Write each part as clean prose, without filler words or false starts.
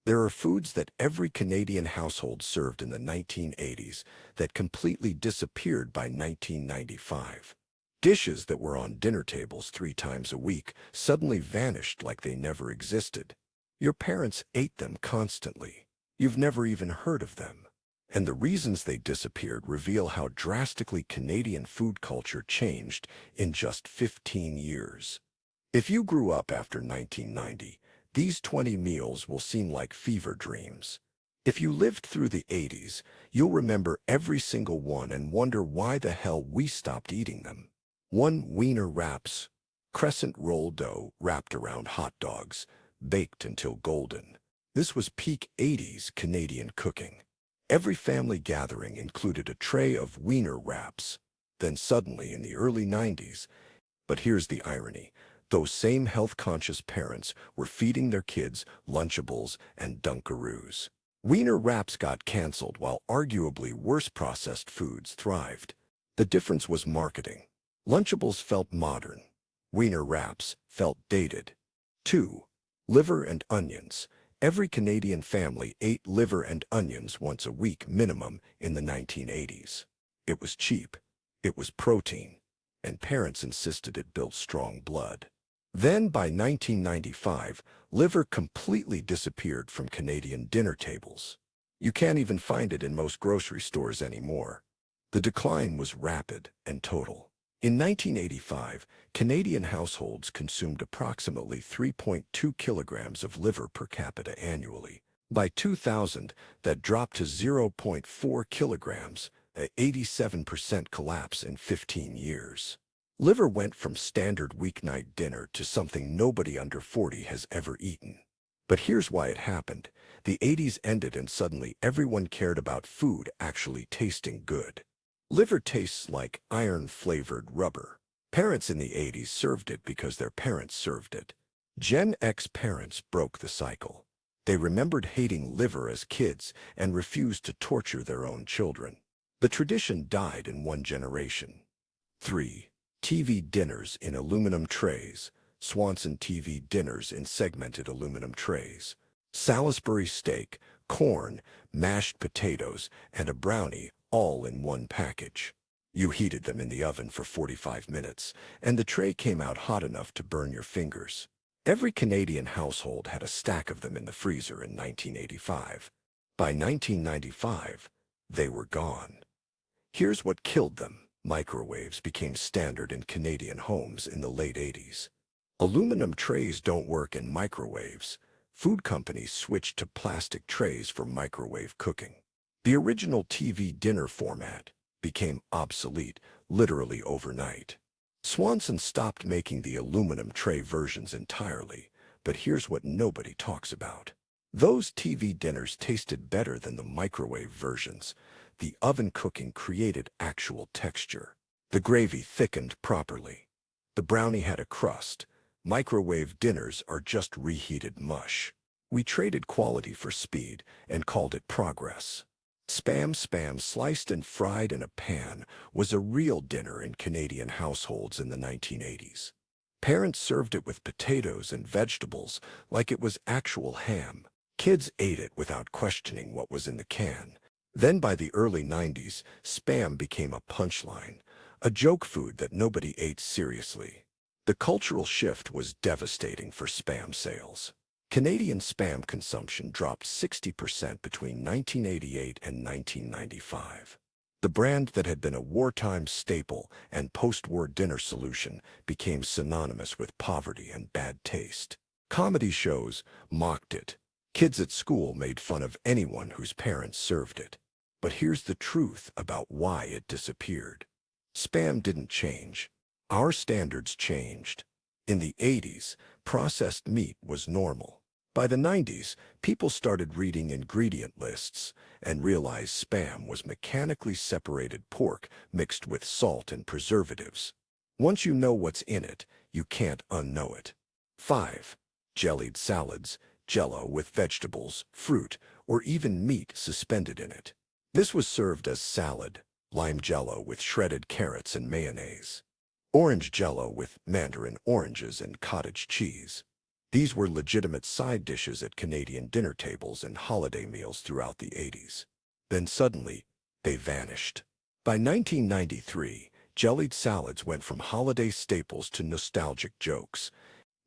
There are foods that every Canadian household served in the 1980s that completely disappeared by 1995. Dishes that were on dinner tables 3 times a week suddenly vanished like they never existed. Your parents ate them constantly. You've never even heard of them. And the reasons they disappeared reveal how drastically Canadian food culture changed in just 15 years. If you grew up after 1990, these 20 meals will seem like fever dreams. If you lived through the 80s, you'll remember every single one and wonder why the hell we stopped eating them. 1. Wiener wraps. Crescent roll dough wrapped around hot dogs, baked until golden. This was peak 80s Canadian cooking. Every family gathering included a tray of wiener wraps. Then suddenly in the early 90s, but here's the irony, those same health-conscious parents were feeding their kids Lunchables and Dunkaroos. Wiener wraps got canceled while arguably worse processed foods thrived. The difference was marketing. Lunchables felt modern. Wiener wraps felt dated. 2. Liver and onions. Every Canadian family ate liver and onions once a week minimum in the 1980s. It was cheap, it was protein, and parents insisted it built strong blood. Then by 1995, liver completely disappeared from Canadian dinner tables. You can't even find it in most grocery stores anymore. The decline was rapid and total. In 1985, Canadian households consumed approximately 3.2 kilograms of liver per capita annually. By 2000, that dropped to 0.4 kilograms, an 87% collapse in 15 years. Liver went from standard weeknight dinner to something nobody under 40 has ever eaten. But here's why it happened. The 80s ended and suddenly everyone cared about food actually tasting good. Liver tastes like iron-flavored rubber. Parents in the 80s served it because their parents served it. Gen X parents broke the cycle. They remembered hating liver as kids and refused to torture their own children. The tradition died in one generation. 3. TV dinners in aluminum trays. Swanson TV dinners in segmented aluminum trays. Salisbury steak, corn, mashed potatoes, and a brownie all in one package. You heated them in the oven for 45 minutes, and the tray came out hot enough to burn your fingers. Every Canadian household had a stack of them in the freezer in 1985. By 1995, they were gone. Here's what killed them. Microwaves became standard in Canadian homes in the late 80s. Aluminum trays don't work in microwaves. Food companies switched to plastic trays for microwave cooking. The original TV dinner format became obsolete literally overnight. Swanson stopped making the aluminum tray versions entirely, but here's what nobody talks about. Those TV dinners tasted better than the microwave versions. The oven cooking created actual texture. The gravy thickened properly. The brownie had a crust. Microwave dinners are just reheated mush. We traded quality for speed and called it progress. Spam sliced and fried in a pan was a real dinner in Canadian households in the 1980s. Parents served it with potatoes and vegetables like it was actual ham. Kids ate it without questioning what was in the can. Then by the early 90s, Spam became a punchline, a joke food that nobody ate seriously. The cultural shift was devastating for Spam sales. Canadian Spam consumption dropped 60% between 1988 and 1995. The brand that had been a wartime staple and post-war dinner solution became synonymous with poverty and bad taste. Comedy shows mocked it. Kids at school made fun of anyone whose parents served it. But here's the truth about why it disappeared. Spam didn't change. Our standards changed. In the 80s, processed meat was normal. By the 90s, people started reading ingredient lists and realized Spam was mechanically separated pork mixed with salt and preservatives. Once you know what's in it, you can't unknow it. 5. Jellied salads, Jell-O with vegetables, fruit, or even meat suspended in it. This was served as salad, lime Jell-O with shredded carrots and mayonnaise. Orange Jell-O with mandarin oranges and cottage cheese. These were legitimate side dishes at Canadian dinner tables and holiday meals throughout the 80s. Then suddenly, they vanished. By 1993, jellied salads went from holiday staples to nostalgic jokes.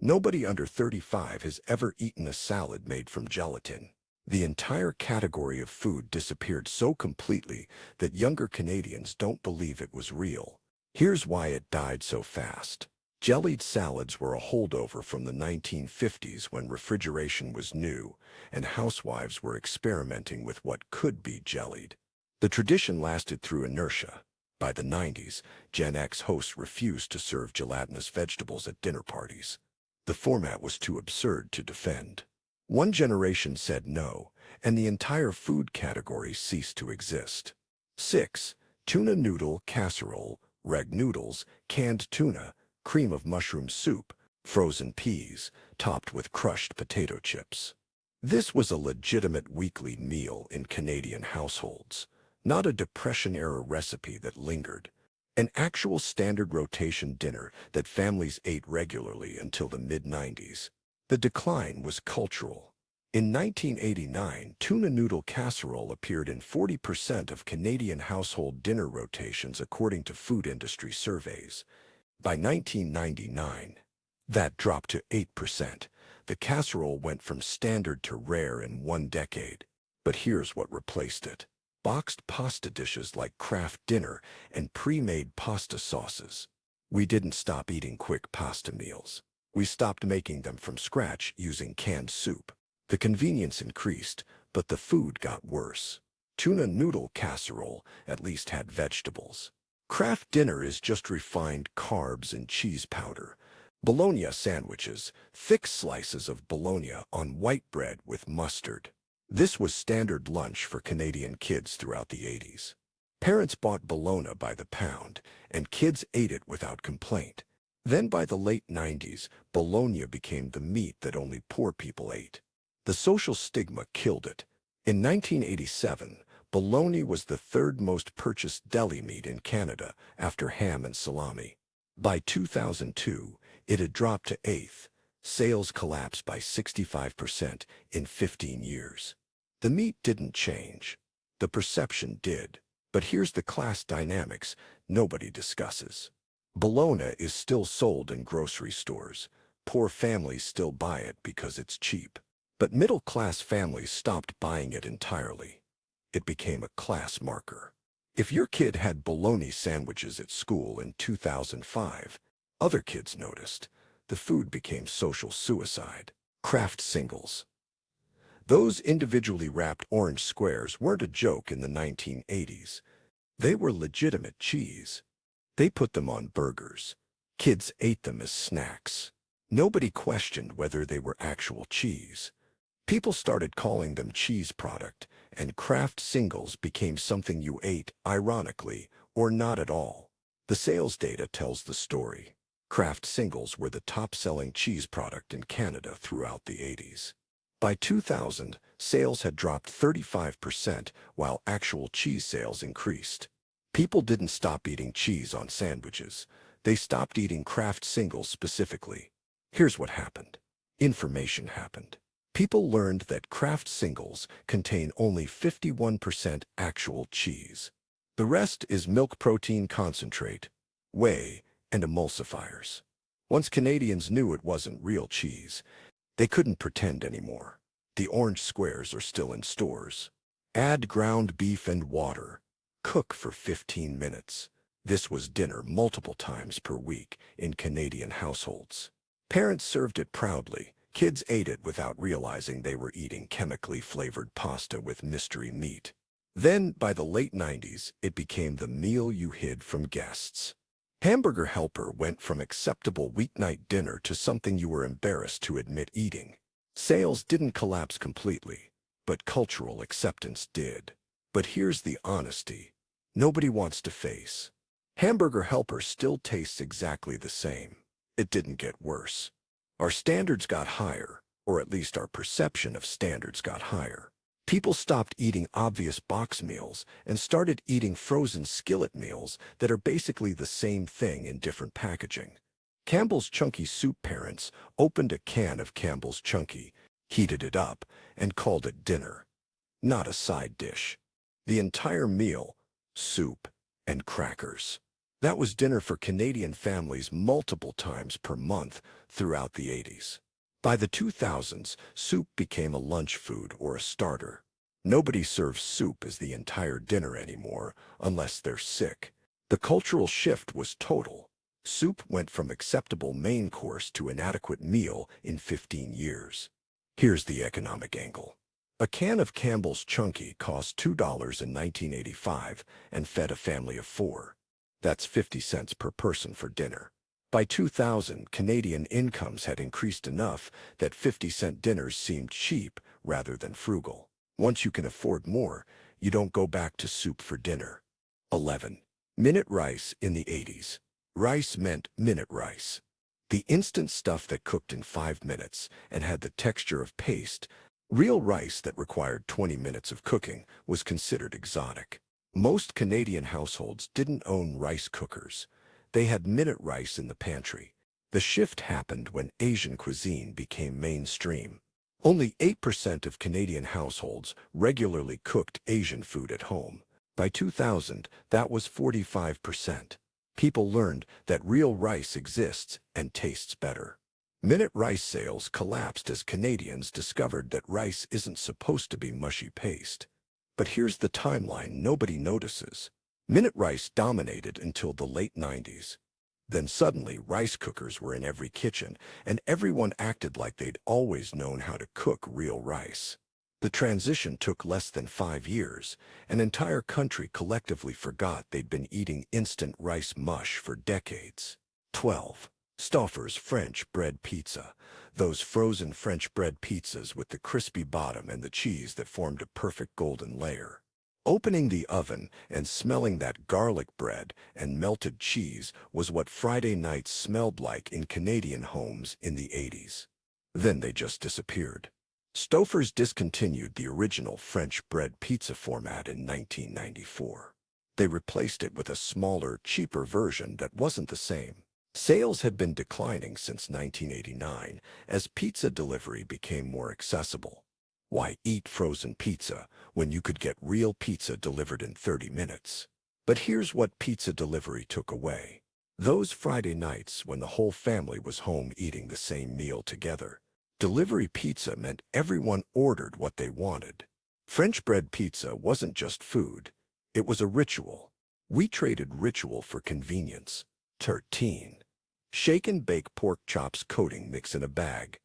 Nobody under 35 has ever eaten a salad made from gelatin. The entire category of food disappeared so completely that younger Canadians don't believe it was real. Here's why it died so fast. Jellied salads were a holdover from the 1950s when refrigeration was new and housewives were experimenting with what could be jellied. The tradition lasted through inertia. By the 90s, Gen X hosts refused to serve gelatinous vegetables at dinner parties. The format was too absurd to defend. One generation said no, and the entire food category ceased to exist. 6. Tuna noodle casserole, reg noodles, canned tuna, cream of mushroom soup, frozen peas, topped with crushed potato chips. This was a legitimate weekly meal in Canadian households, not a Depression-era recipe that lingered. An actual standard rotation dinner that families ate regularly until the mid-90s. The decline was cultural. In 1989, tuna noodle casserole appeared in 40% of Canadian household dinner rotations according to food industry surveys. By 1999, that dropped to 8%. The casserole went from standard to rare in one decade. But here's what replaced it. Boxed pasta dishes like Kraft Dinner and pre-made pasta sauces. We didn't stop eating quick pasta meals. We stopped making them from scratch using canned soup. The convenience increased, but the food got worse. Tuna noodle casserole at least had vegetables. Kraft Dinner is just refined carbs and cheese powder. Bologna sandwiches, thick slices of bologna on white bread with mustard. This was standard lunch for Canadian kids throughout the 80s. Parents bought bologna by the pound, and kids ate it without complaint. Then by the late 90s, bologna became the meat that only poor people ate. The social stigma killed it. In 1987, bologna was the third most purchased deli meat in Canada after ham and salami. By 2002, it had dropped to 8th. Sales collapsed by 65% in 15 years. The meat didn't change. The perception did. But here's the class dynamics nobody discusses. Bologna is still sold in grocery stores. Poor families still buy it because it's cheap. But middle-class families stopped buying it entirely. It became a class marker. If your kid had bologna sandwiches at school in 2005, other kids noticed. The food became social suicide. Kraft singles. Those individually wrapped orange squares weren't a joke in the 1980s. They were legitimate cheese. They put them on burgers. Kids ate them as snacks. Nobody questioned whether they were actual cheese. People started calling them cheese product, and Kraft singles became something you ate, ironically, or not at all. The sales data tells the story. Kraft singles were the top-selling cheese product in Canada throughout the 80s. By 2000, sales had dropped 35%, while actual cheese sales increased. People didn't stop eating cheese on sandwiches. They stopped eating Kraft singles specifically. Here's what happened. Information happened. People learned that Kraft singles contain only 51% actual cheese. The rest is milk protein concentrate, whey, and emulsifiers. Once Canadians knew it wasn't real cheese, they couldn't pretend anymore. The orange squares are still in stores. Add ground beef and water. Cook for 15 minutes. This was dinner multiple times per week in Canadian households. Parents served it proudly. Kids ate it without realizing they were eating chemically flavored pasta with mystery meat. Then, by the late 90s, it became the meal you hid from guests. Hamburger Helper went from acceptable weeknight dinner to something you were embarrassed to admit eating. Sales didn't collapse completely, but cultural acceptance did. But here's the honesty nobody wants to face. Hamburger Helper still tastes exactly the same. It didn't get worse. Our standards got higher, or at least our perception of standards got higher. People stopped eating obvious box meals and started eating frozen skillet meals that are basically the same thing in different packaging. Campbell's Chunky Soup parents opened a can of Campbell's Chunky, heated it up, and called it dinner, not a side dish. The entire meal, soup and crackers. That was dinner for Canadian families multiple times per month throughout the 80s. By the 2000s, soup became a lunch food or a starter. Nobody serves soup as the entire dinner anymore, unless they're sick. The cultural shift was total. Soup went from acceptable main course to inadequate meal in 15 years. Here's the economic angle. A can of Campbell's Chunky cost $2 in 1985 and fed a family of 4. That's 50 cents per person for dinner. By 2000, Canadian incomes had increased enough that 50-cent dinners seemed cheap rather than frugal. Once you can afford more, you don't go back to soup for dinner. 11. Minute rice in the 80s. Rice meant minute rice. The instant stuff that cooked in 5 minutes and had the texture of paste. Real rice that required 20 minutes of cooking was considered exotic. Most Canadian households didn't own rice cookers. They had minute rice in the pantry. The shift happened when Asian cuisine became mainstream. Only 8% of Canadian households regularly cooked Asian food at home. By 2000, that was 45%. People learned that real rice exists and tastes better. Minute rice sales collapsed as Canadians discovered that rice isn't supposed to be mushy paste. But here's the timeline nobody notices. Minute rice dominated until the late 90s. Then suddenly rice cookers were in every kitchen, and everyone acted like they'd always known how to cook real rice. The transition took less than 5 years. An entire country collectively forgot they'd been eating instant rice mush for decades. 12. Stouffer's French bread pizza. Those frozen French bread pizzas with the crispy bottom and the cheese that formed a perfect golden layer. Opening the oven and smelling that garlic bread and melted cheese was what Friday nights smelled like in Canadian homes in the 80s. Then they just disappeared. Stouffer's discontinued the original French bread pizza format in 1994. They replaced it with a smaller, cheaper version that wasn't the same. Sales had been declining since 1989 as pizza delivery became more accessible. Why eat frozen pizza when you could get real pizza delivered in 30 minutes? But here's what pizza delivery took away. Those Friday nights when the whole family was home eating the same meal together. Delivery pizza meant everyone ordered what they wanted. French bread pizza wasn't just food. It was a ritual. We traded ritual for convenience. 13. Shake and bake pork chops coating mix in a bag.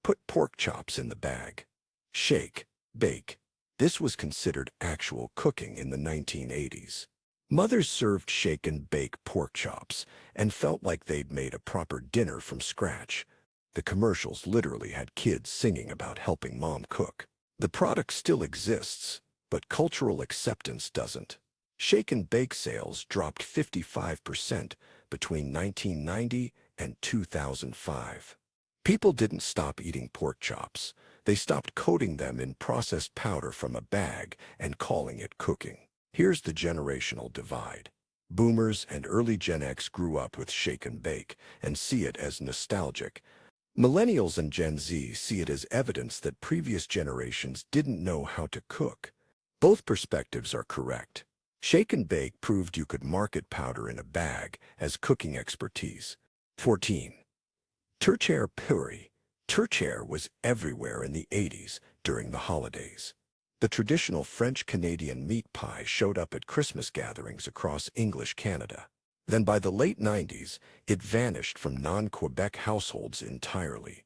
Put pork chops in the bag. Shake, bake. This was considered actual cooking in the 1980s. Mothers served shake and bake pork chops and felt like they'd made a proper dinner from scratch. The commercials literally had kids singing about helping mom cook. The product still exists, but cultural acceptance doesn't. Shake and bake sales dropped 55% between 1990 and 2005. People didn't stop eating pork chops. They stopped coating them in processed powder from a bag and calling it cooking. Here's the generational divide. Boomers and early Gen X grew up with shake and bake and see it as nostalgic. Millennials and Gen Z see it as evidence that previous generations didn't know how to cook. Both perspectives are correct. Shake and bake proved you could market powder in a bag as cooking expertise. 14. Tourtière purée. Tourtière was everywhere in the 80s during the holidays. The traditional French-Canadian meat pie showed up at Christmas gatherings across English Canada. Then by the late 90s, it vanished from non-Quebec households entirely.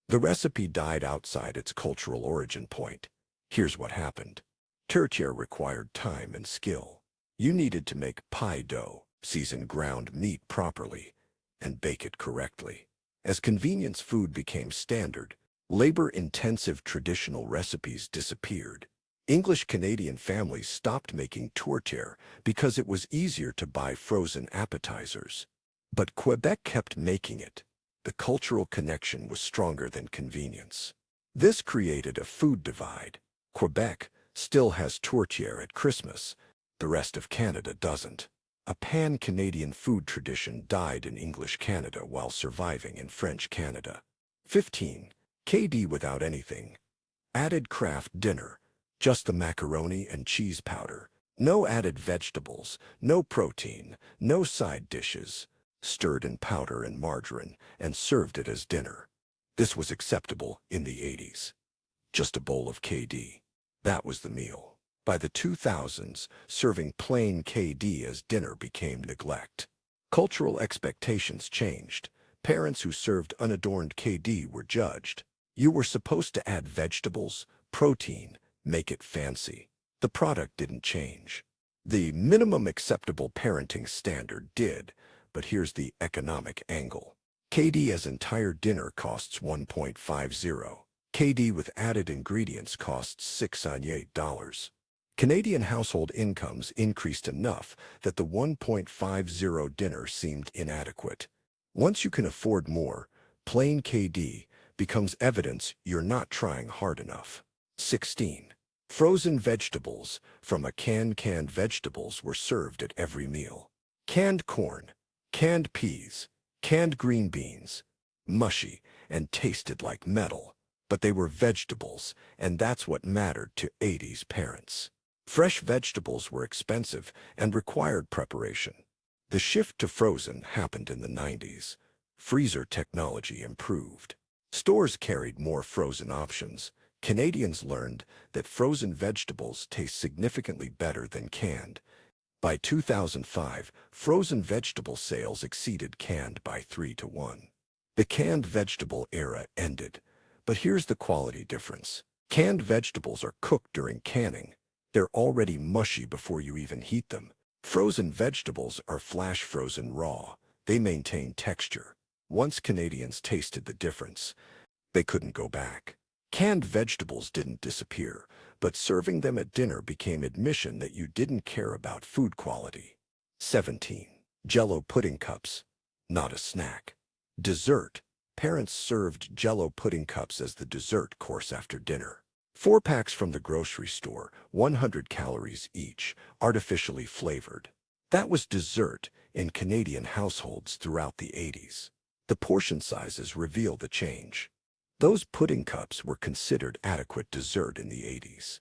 The recipe died outside its cultural origin point. Here's what happened. Tourtière required time and skill. You needed to make pie dough, season ground meat properly, and bake it correctly. As convenience food became standard, labor-intensive traditional recipes disappeared. English-Canadian families stopped making tourtière because it was easier to buy frozen appetizers. But Quebec kept making it. The cultural connection was stronger than convenience. This created a food divide. Quebec still has tourtière at Christmas. The rest of Canada doesn't. A pan-Canadian food tradition died in English Canada while surviving in French Canada. 15. KD without anything. Added craft dinner. Just the macaroni and cheese powder. No added vegetables, no protein, no side dishes. Stirred in powder and margarine and served it as dinner. This was acceptable in the 80s. Just a bowl of KD. That was the meal. By the 2000s, serving plain KD as dinner became neglect. Cultural expectations changed. Parents who served unadorned KD were judged. You were supposed to add vegetables, protein, make it fancy. The product didn't change. The minimum acceptable parenting standard did, but here's the economic angle. KD as entire dinner costs $1.50. KD with added ingredients costs $6.8. Canadian household incomes increased enough that the $1.50 dinner seemed inadequate. Once you can afford more, plain KD becomes evidence you're not trying hard enough. 16. Frozen vegetables from a can. Canned vegetables were served at every meal. Canned corn, canned peas, canned green beans, mushy and tasted like metal. But they were vegetables, and that's what mattered to 80s parents. Fresh vegetables were expensive and required preparation. The shift to frozen happened in the 90s. Freezer technology improved. Stores carried more frozen options. Canadians learned that frozen vegetables taste significantly better than canned. By 2005, frozen vegetable sales exceeded canned by 3-1. The canned vegetable era ended. But here's the quality difference. Canned vegetables are cooked during canning. They're already mushy before you even heat them. Frozen vegetables are flash frozen raw. They maintain texture. Once Canadians tasted the difference, they couldn't go back. Canned vegetables didn't disappear, but serving them at dinner became admission that you didn't care about food quality. 17. Jell-O pudding cups. Not a snack. Dessert. Parents served Jell-O pudding cups as the dessert course after dinner. 4 packs from the grocery store, 100 calories each, artificially flavored. That was dessert in Canadian households throughout the 80s. The portion sizes reveal the change. Those pudding cups were considered adequate dessert in the 80s.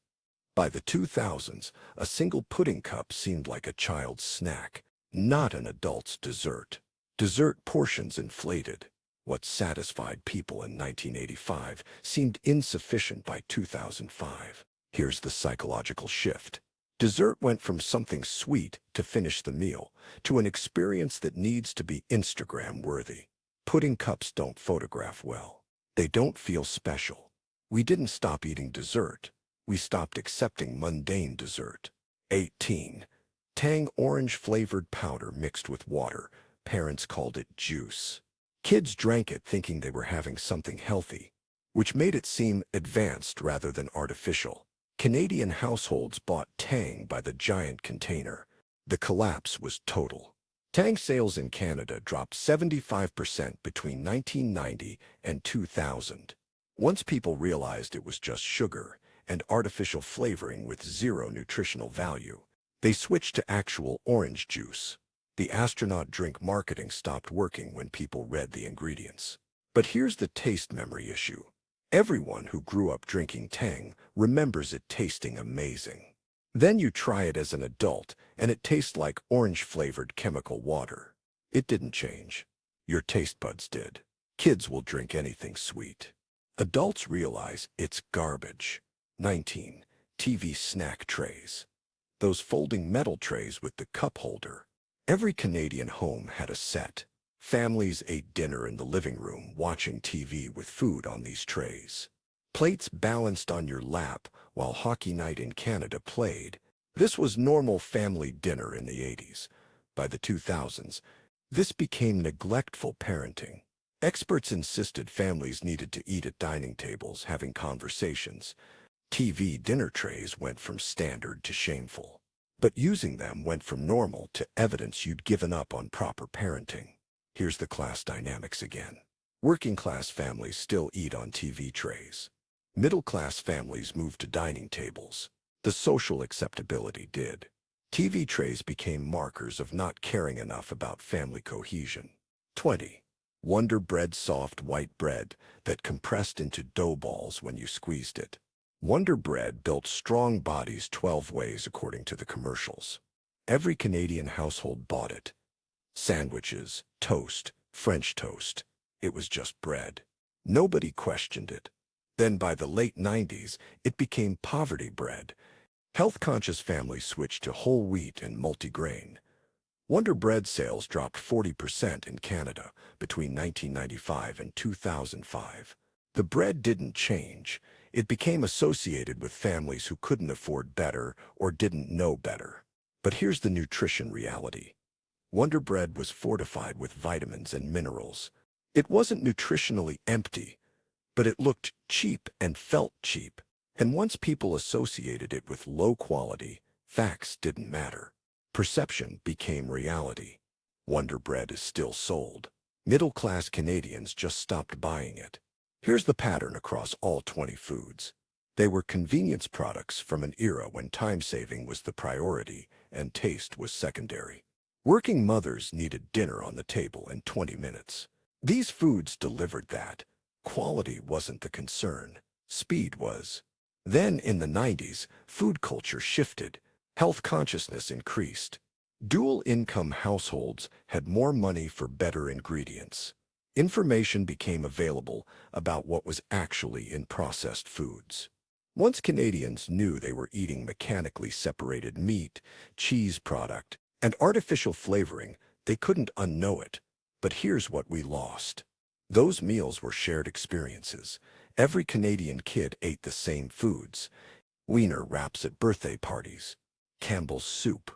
By the 2000s, a single pudding cup seemed like a child's snack, not an adult's dessert. Dessert portions inflated. What satisfied people in 1985 seemed insufficient by 2005. Here's the psychological shift. Dessert went from something sweet to finish the meal, to an experience that needs to be Instagram-worthy. Pudding cups don't photograph well. They don't feel special. We didn't stop eating dessert. We stopped accepting mundane dessert. 18. Tang orange-flavored powder mixed with water. Parents called it juice. Kids drank it thinking they were having something healthy, which made it seem advanced rather than artificial. Canadian households bought Tang by the giant container. The collapse was total. Tang sales in Canada dropped 75% between 1990 and 2000. Once people realized it was just sugar and artificial flavoring with zero nutritional value, they switched to actual orange juice. The astronaut drink marketing stopped working when people read the ingredients. But here's the taste memory issue. Everyone who grew up drinking Tang remembers it tasting amazing. Then you try it as an adult, and it tastes like orange-flavored chemical water. It didn't change. Your taste buds did. Kids will drink anything sweet. Adults realize it's garbage. 19. TV snack trays. Those folding metal trays with the cup holder. Every Canadian home had a set. Families ate dinner in the living room, watching TV with food on these trays. Plates balanced on your lap while Hockey Night in Canada played. This was normal family dinner in the 80s. By the 2000s, this became neglectful parenting. Experts insisted families needed to eat at dining tables, having conversations. TV dinner trays went from standard to shameful. But using them went from normal to evidence you'd given up on proper parenting. Here's the class dynamics again. Working-class families still eat on TV trays. Middle-class families moved to dining tables. The social acceptability did. TV trays became markers of not caring enough about family cohesion. 20. Wonder Bread soft white bread that compressed into dough balls when you squeezed it. Wonder Bread built strong bodies 12 ways according to the commercials. Every Canadian household bought it. Sandwiches, toast, French toast. It was just bread. Nobody questioned it. Then by the late 90s, it became poverty bread. Health-conscious families switched to whole wheat and multigrain. Wonder Bread sales dropped 40% in Canada between 1995 and 2005. The bread didn't change. It became associated with families who couldn't afford better or didn't know better. But here's the nutrition reality. Wonder Bread was fortified with vitamins and minerals. It wasn't nutritionally empty, but it looked cheap and felt cheap. And once people associated it with low quality, facts didn't matter. Perception became reality. Wonder Bread is still sold. Middle-class Canadians just stopped buying it. Here's the pattern across all 20 foods. They were convenience products from an era when time-saving was the priority and taste was secondary. Working mothers needed dinner on the table in 20 minutes. These foods delivered that. Quality wasn't the concern. Speed was. Then, in the 90s, food culture shifted. Health consciousness increased. Dual-income households had more money for better ingredients. Information became available about what was actually in processed foods. Once Canadians knew they were eating mechanically separated meat, cheese product, and artificial flavoring, they couldn't unknow it. But here's what we lost. Those meals were shared experiences. Every Canadian kid ate the same foods. Wiener wraps at birthday parties. Campbell's soup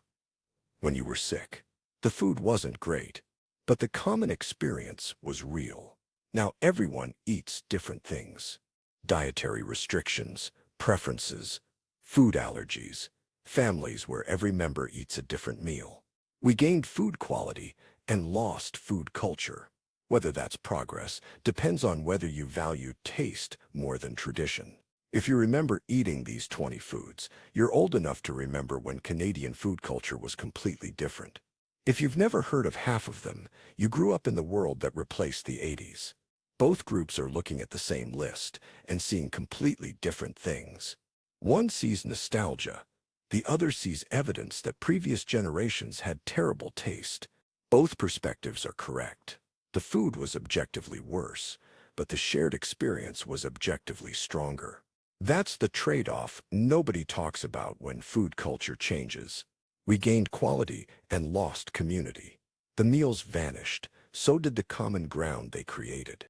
when you were sick. The food wasn't great, but the common experience was real. Now everyone eats different things. Dietary restrictions, preferences, food allergies, families where every member eats a different meal. We gained food quality and lost food culture. Whether that's progress depends on whether you value taste more than tradition. If you remember eating these 20 foods, you're old enough to remember when Canadian food culture was completely different. If you've never heard of half of them, you grew up in the world that replaced the 80s. Both groups are looking at the same list and seeing completely different things. One sees nostalgia. The other sees evidence that previous generations had terrible taste. Both perspectives are correct. The food was objectively worse, but the shared experience was objectively stronger. That's the trade-off nobody talks about when food culture changes. We gained quality and lost community. The meals vanished, so did the common ground they created.